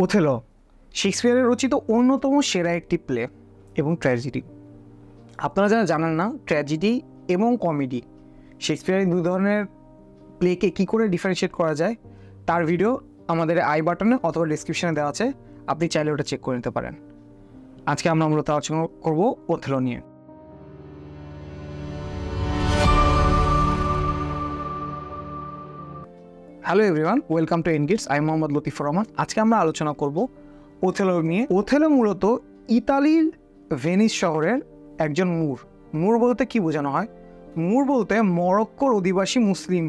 Othello শেক্সপিয়ারের রচিত অন্যতম সেরা একটি প্লে এবং ট্র্যাজেডি। আপনারা যারা জানেন না, ট্র্যাজেডি এবং কমেডি শেক্সপিয়ারের দুই ধরনের প্লেকে কী করে ডিফারেন্সিয়েট করা যায় তার ভিডিও আমাদের আই বাটনে অথবা ডিসক্রিপশনে দেওয়া আছে, আপনি চাইলে ওটা চেক করে নিতে পারেন। আজকে আমরা মূলত আলোচনা করব ওথেলো নিয়ে। Hello everyone, welcome to Engates. I Mohammad Latifur Rahman. আজকে আমরা আলোচনা করব ওথেলো নিয়ে। ওথেলো মূলত ইতালির ভেনিস শহরের একজন মুর বলতে কি বোঝানো হয়? মুর বলতে মরক্কোর অধিবাসী মুসলিম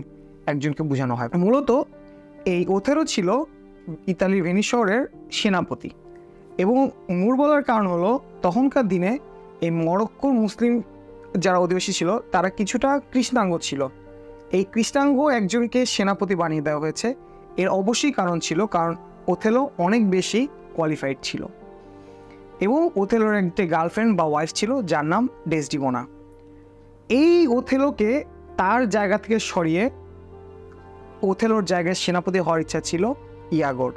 একজনকে বোঝানো হয়। মূলত এই ওথেলো ছিল ইতালির ভেনিস শহরের সেনাপতি, এবং মুর বলার কারণ হলো তখনকার দিনে এই মরক্কোর মুসলিম যারা অধিবাসী ছিল তারা কিছুটা কৃষ্ণাঙ্গ ছিল। এই কৃষ্ণাঙ্গ একজনকে সেনাপতি বানিয়ে দেওয়া হয়েছে। এর অবশ্যই কারণ ছিল, কারণ ওথেলো অনেক বেশি কোয়ালিফাইড ছিল এবং ওথেলোর একটি গার্লফ্রেন্ড বা ওয়াইফ ছিল যার নাম ডেসডিমোনা। এই ওথেলোকে তার জায়গা থেকে সরিয়ে ওথেলোর জায়গায় সেনাপতি হওয়ার ইচ্ছা ছিল ইয়াগোর।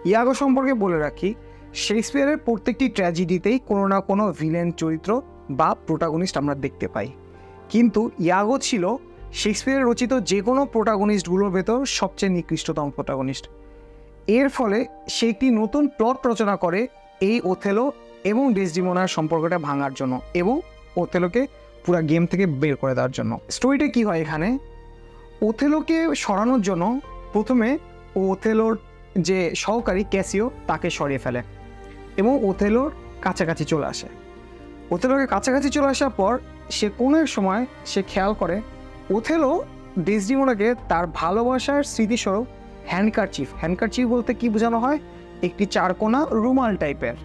ইয়াগো সম্পর্কে বলে রাখি, শেক্সপিয়ারের প্রত্যেকটি ট্র্যাজেডিতেই কোনো না কোনো ভিলেন চরিত্র বা প্রোটাগনিস্ট আমরা দেখতে পাই, কিন্তু ইয়াগো ছিল শেক্সপিয়ারের রচিত যে কোনো প্রোটাগনিস্টগুলোর ভেতর সবচেয়ে নিকৃষ্টতম প্রোটাগনিস্ট। এর ফলে সে একটি নতুন প্লট রচনা করে এই ওথেলো এবং ডেসডিমোনার সম্পর্কটা ভাঙার জন্য এবং ওথেলোকে পুরো গেম থেকে বের করে দেওয়ার জন্য। স্টোরিটা কি হয় এখানে? ওথেলোকে সরানোর জন্য প্রথমে ওথেলোর যে সহকারী ক্যাসিও তাকে সরিয়ে ফেলে এবং ওথেলোর কাছাকাছি চলে আসে। ওথেলোকে কাছাকাছি চলে আসার পর সে কোনো এক সময় সে খেয়াল করে ওথেলো ডেসডিমোনাকে তার ভালোবাসার স্মৃতিস্বরূপ হ্যান্ডকারচিফ বলতে কি বোঝানো হয়? একটি চারকোনা রুমাল টাইপের,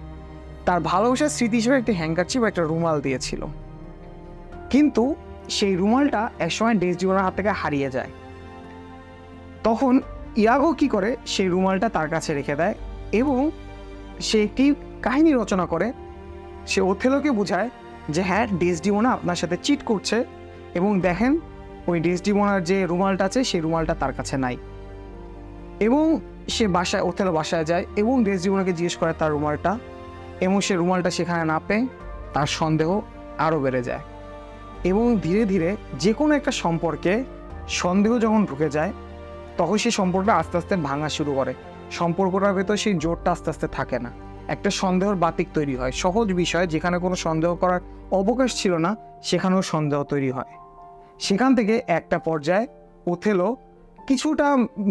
তার ভালোবাসার স্মৃতি হিসেবে একটি হ্যান্ডকারচিফ একটা রুমাল দিয়েছিল। কিন্তু সেই রুমালটা একসময় ডেসডিমোনার হাত থেকে হারিয়ে যায়। তখন ইয়াগো কি করে, সেই রুমালটা তার কাছে রেখে দেয় এবং সে একটি কাহিনী রচনা করে। সে ওথেলোকে বোঝায় যে হ্যাঁ, ডেসডিমোনা আপনার সাথে চিট করছে এবং দেখেন ওই ডেসডিমোনার যে রুমালটা আছে সেই রুমালটা তার কাছে নাই। এবং সে ওথেলো বাসায় যায় এবং ডেসডিমোনাকে জিজ্ঞেস করে তার রুমালটা, এবং সে রুমালটা সেখানে না পেয়ে তার সন্দেহ আরও বেড়ে যায়। এবং ধীরে ধীরে যে কোনো একটা সম্পর্কে সন্দেহ যখন ঢুকে যায় তখন সেই সম্পর্কটা আস্তে আস্তে ভাঙা শুরু করে। সম্পর্কটার ভেতর সেই জোরটা আস্তে আস্তে থাকে না, একটা সন্দেহর বাতিক তৈরি হয়। সহজ বিষয়, যেখানে কোনো সন্দেহ করার অবকাশ ছিল না সেখানেও সন্দেহ তৈরি হয়। সেখান থেকে একটা পর্যায়ে ওথেলো কিছুটা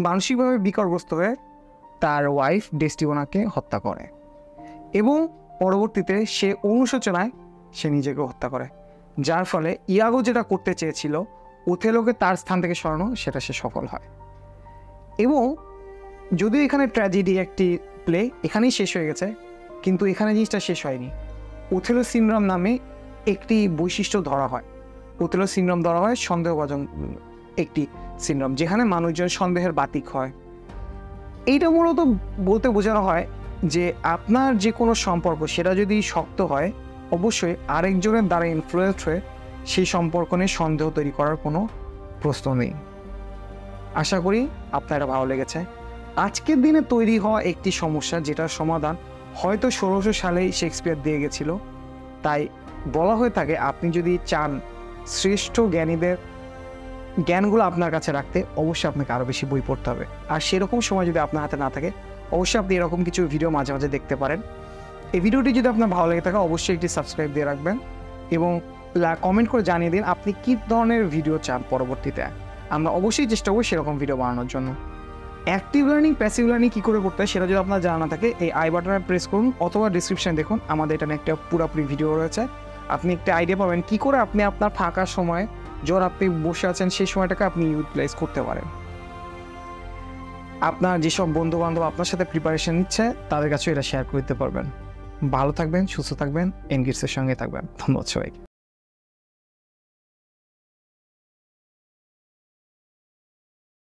মানসিকভাবে বিকারগ্রস্ত হয়ে তার ওয়াইফ ডেসডিমোনাকে হত্যা করে এবং পরবর্তীতে সে অনুশোচনায় সে নিজেকে হত্যা করে, যার ফলে ইয়াগো যেটা করতে চেয়েছিল ওথেলোকে তার স্থান থেকে সরানো, সেটা সে সফল হয়। এবং যদিও এখানে ট্র্যাজেডি একটি প্লে এখানেই শেষ হয়ে গেছে, কিন্তু এখানে জিনিসটা শেষ হয়নি। ওথেলো সিনড্রোম নামে একটি বৈশিষ্ট্য ধরা হয়। ওথেলো সিনড্রোম ধরা হয় সন্দেহভাজন একটি সিনড্রোম, যেখানে মানুষজন সন্দেহের বাতিক হয়। এইটা মূলত বলতে বোঝানো হয় যে আপনার যে কোনো সম্পর্ক সেটা যদি শক্ত হয়, অবশ্যই আরেকজনের দ্বারা ইনফ্লুয়েন্সড হয়ে সেই সম্পর্ক নিয়ে সন্দেহ তৈরি করার কোনো প্রশ্ন নেই। আশা করি আপনার এটা ভালো লেগেছে। আজকের দিনে তৈরি হওয়া একটি সমস্যা যেটার সমাধান হয়তো 1600 সালেই শেক্সপিয়ার দিয়ে গেছিল। তাই বলা হয়ে থাকে, আপনি যদি চান শ্রেষ্ঠ জ্ঞানীদের জ্ঞানগুলো আপনার কাছে রাখতে, অবশ্যই আপনাকে আরও বেশি বই পড়তে হবে। আর সেরকম সময় যদি আপনার হাতে না থাকে, অবশ্যই আপনি এরকম কিছু ভিডিও মাঝে মাঝে দেখতে পারেন। এই ভিডিওটি যদি আপনার ভালো লেগে থাকে, অবশ্যই একটি সাবস্ক্রাইব দিয়ে রাখবেন এবং কমেন্ট করে জানিয়ে দিন আপনি কী ধরনের ভিডিও চান পরবর্তীতে। আমরা অবশ্যই চেষ্টা করব সেরকম ভিডিও বানানোর জন্য। অ্যাক্টিভ লার্নিং, প্যাসিভ লার্নিং কী করে করতে হয় সেটা যদি আপনার জানা না থাকে, এই আই বাটনে প্রেস করুন অথবা ডিসক্রিপশানে দেখুন, আমাদের এটা নিয়ে একটা পুরোপুরি ভিডিও রয়েছে। আপনি একটা আইডিয়া পাবেন কী করে আপনি আপনার ফাঁকা সময়, যখন আপনি বসে আছেন সেই সময়টাকে আপনি ইউটিলাইজ করতে পারেন। আপনার যেসব বন্ধুবান্ধব আপনার সাথে প্রিপারেশন নিচ্ছে তাদের কাছেও এটা শেয়ার করে দিতে পারবেন। ভালো থাকবেন, সুস্থ থাকবেন, এনগেটসের সঙ্গে থাকবেন। ধন্যবাদ সবাইকে।